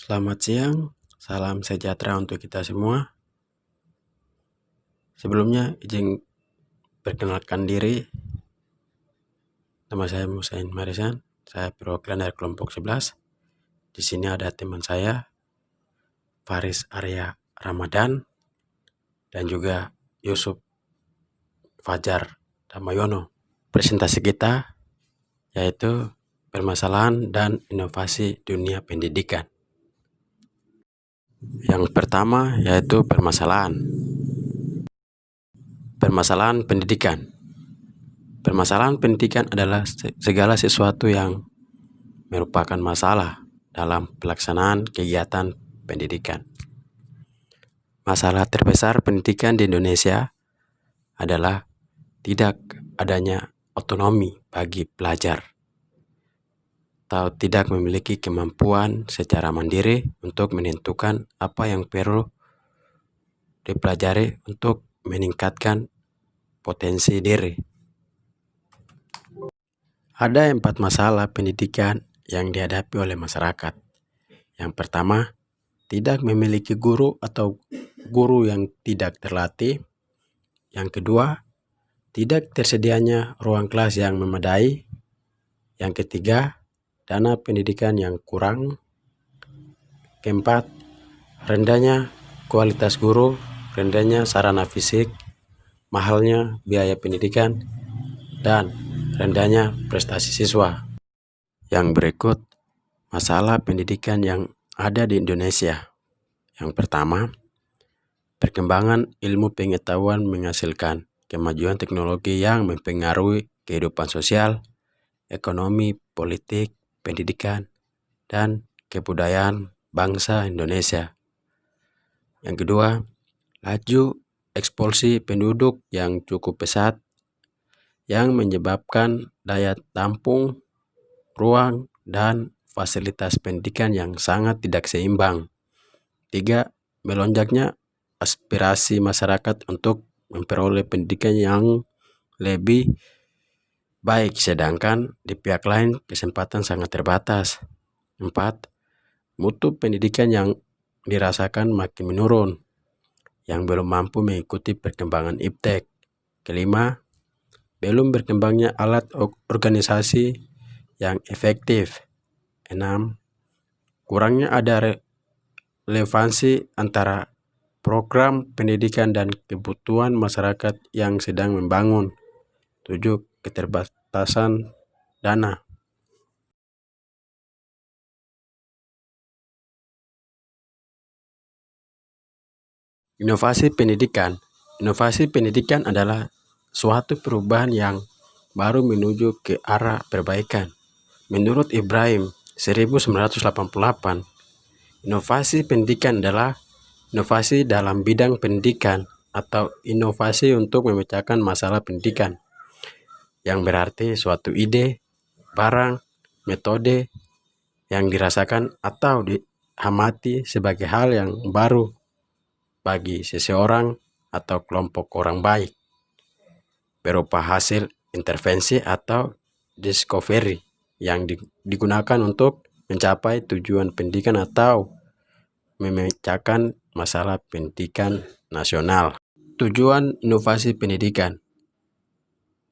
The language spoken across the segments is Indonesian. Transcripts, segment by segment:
Selamat siang, salam sejahtera untuk kita semua. Sebelumnya izin perkenalkan diri. Nama saya Musain Marisan, saya perwakilan dari kelompok 11. Di sini ada teman saya, Faris Arya Ramadan, dan juga Yusuf Fajar Damayono. Presentasi kita yaitu permasalahan dan inovasi dunia pendidikan. Yang pertama yaitu permasalahan pendidikan. Permasalahan pendidikan adalah segala sesuatu yang merupakan masalah dalam pelaksanaan kegiatan pendidikan. Masalah terbesar pendidikan di Indonesia adalah tidak adanya otonomi bagi pelajar atau tidak memiliki kemampuan secara mandiri untuk menentukan apa yang perlu dipelajari untuk meningkatkan potensi diri. Ada 4 masalah pendidikan yang dihadapi oleh masyarakat. Yang pertama, tidak memiliki guru atau guru yang tidak terlatih. Yang kedua, tidak tersedianya ruang kelas yang memadai. Yang ketiga, dana pendidikan yang kurang. Keempat, rendahnya kualitas guru, rendahnya sarana fisik, mahalnya biaya pendidikan, dan rendahnya prestasi siswa. Yang berikut masalah pendidikan yang ada di Indonesia. Yang pertama, perkembangan ilmu pengetahuan menghasilkan kemajuan teknologi yang mempengaruhi kehidupan sosial, ekonomi, politik, pendidikan, dan kebudayaan bangsa Indonesia. Yang kedua, laju ekspansi penduduk yang cukup pesat yang menyebabkan daya tampung, ruang, dan fasilitas pendidikan yang sangat tidak seimbang. 3. Melonjaknya aspirasi masyarakat untuk memperoleh pendidikan yang lebih baik, sedangkan di pihak lain kesempatan sangat terbatas. 4. Mutu pendidikan yang dirasakan makin menurun, yang belum mampu mengikuti perkembangan iptek. Kelima, belum berkembangnya alat organisasi yang efektif. 6. Kurangnya ada relevansi antara program pendidikan dan kebutuhan masyarakat yang sedang membangun. 7. Keterbatasan dana. Inovasi pendidikan. Inovasi pendidikan adalah suatu perubahan yang baru menuju ke arah perbaikan. Menurut Ibrahim 1988, inovasi pendidikan adalah inovasi dalam bidang pendidikan atau inovasi untuk memecahkan masalah pendidikan, yang berarti suatu ide, barang, metode yang dirasakan atau diamati sebagai hal yang baru bagi seseorang atau kelompok orang baik, berupa hasil intervensi atau discovery yang digunakan untuk mencapai tujuan pendidikan atau memecahkan masalah pendidikan nasional. Tujuan inovasi pendidikan.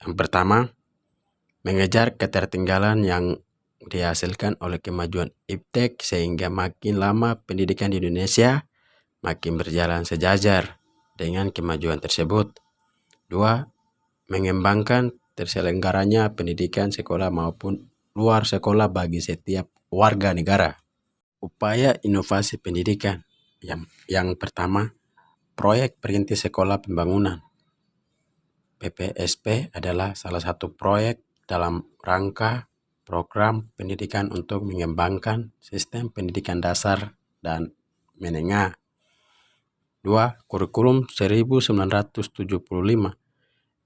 Yang pertama, mengejar ketertinggalan yang dihasilkan oleh kemajuan iptek sehingga makin lama pendidikan di Indonesia makin berjalan sejajar dengan kemajuan tersebut. 2. Mengembangkan terselenggaranya pendidikan sekolah maupun luar sekolah bagi setiap warga negara. Upaya inovasi pendidikan. Yang pertama, proyek perintis sekolah pembangunan. PPSP adalah salah satu proyek dalam rangka program pendidikan untuk mengembangkan sistem pendidikan dasar dan menengah. 2. Kurikulum 1975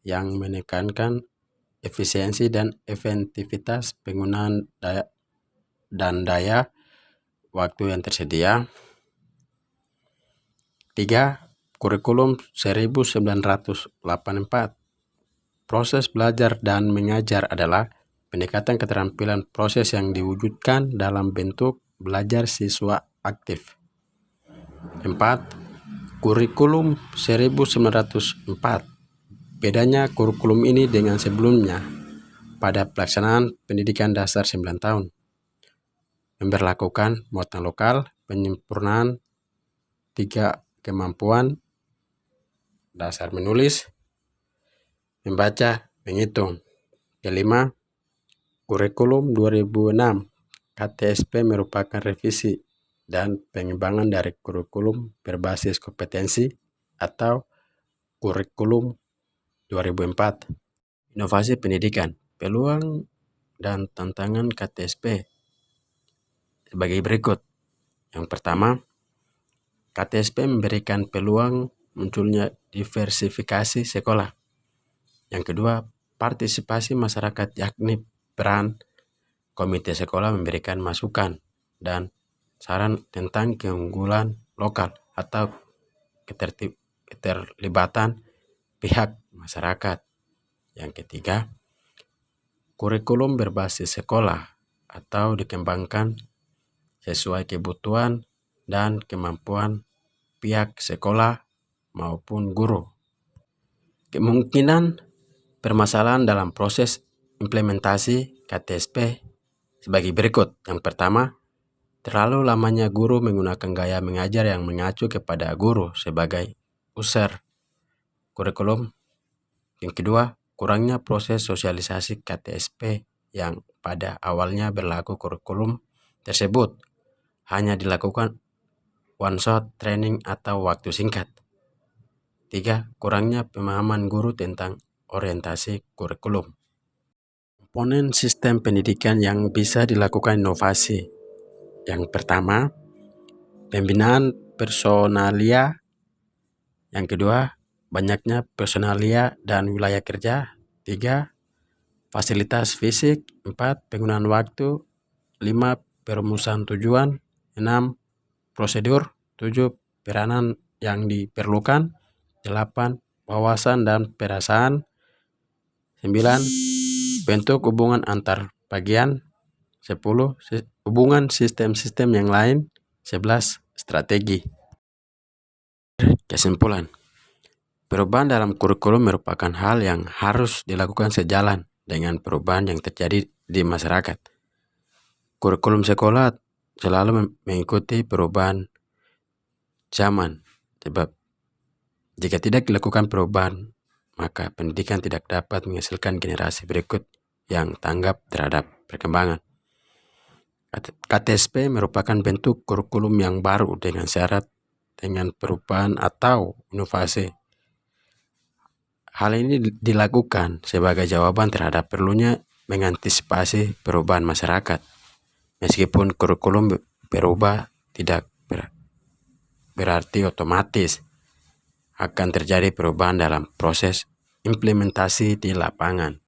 yang menekankan efisiensi dan efektivitas penggunaan daya waktu yang tersedia. 3. Kurikulum 1984. Proses belajar dan mengajar adalah pendekatan keterampilan proses yang diwujudkan dalam bentuk belajar siswa aktif. 4. Kurikulum 1904. Bedanya kurikulum ini dengan sebelumnya pada pelaksanaan pendidikan dasar 9 tahun. Memberlakukan muatan lokal, penyempurnaan 3 kemampuan dasar menulis, membaca, menghitung. Kelima, kurikulum 2006 KTSP merupakan revisi dan pengembangan dari kurikulum berbasis kompetensi atau kurikulum 2004. Inovasi pendidikan, peluang dan tantangan KTSP sebagai berikut. Yang pertama, KTSP memberikan peluang munculnya diversifikasi sekolah. Yang kedua, partisipasi masyarakat, yakni peran komite sekolah memberikan masukan dan saran tentang keunggulan lokal atau keterlibatan pihak masyarakat. Yang ketiga, kurikulum berbasis sekolah atau dikembangkan sesuai kebutuhan dan kemampuan pihak sekolah maupun guru. Kemungkinan permasalahan dalam proses implementasi KTSP sebagai berikut. Yang pertama, terlalu lamanya guru menggunakan gaya mengajar yang mengacu kepada guru sebagai user kurikulum. Yang kedua, kurangnya proses sosialisasi KTSP yang pada awalnya berlaku kurikulum tersebut hanya dilakukan one shot training atau waktu singkat. 3. Kurangnya pemahaman guru tentang orientasi kurikulum. Komponen sistem pendidikan yang bisa dilakukan inovasi. Yang pertama, pembinaan personalia. Yang kedua, banyaknya personalia dan wilayah kerja. 3. Fasilitas fisik. 4. Penggunaan waktu. 5. Perumusan tujuan. 6. Prosedur. 7. Peranan yang diperlukan. 8. Wawasan dan perasaan. 9. Bentuk hubungan antar bagian. 10. Hubungan sistem-sistem yang lain. 11. Strategi. Kesimpulan, perubahan dalam kurikulum merupakan hal yang harus dilakukan sejalan dengan perubahan yang terjadi di masyarakat. Kurikulum sekolah selalu mengikuti perubahan zaman, sebab jika tidak dilakukan perubahan, maka pendidikan tidak dapat menghasilkan generasi berikut yang tanggap terhadap perkembangan. KTSP merupakan bentuk kurikulum yang baru dengan syarat dengan perubahan atau inovasi. Hal ini dilakukan sebagai jawaban terhadap perlunya mengantisipasi perubahan masyarakat. Meskipun kurikulum berubah tidak berarti otomatis akan terjadi perubahan dalam proses implementasi di lapangan.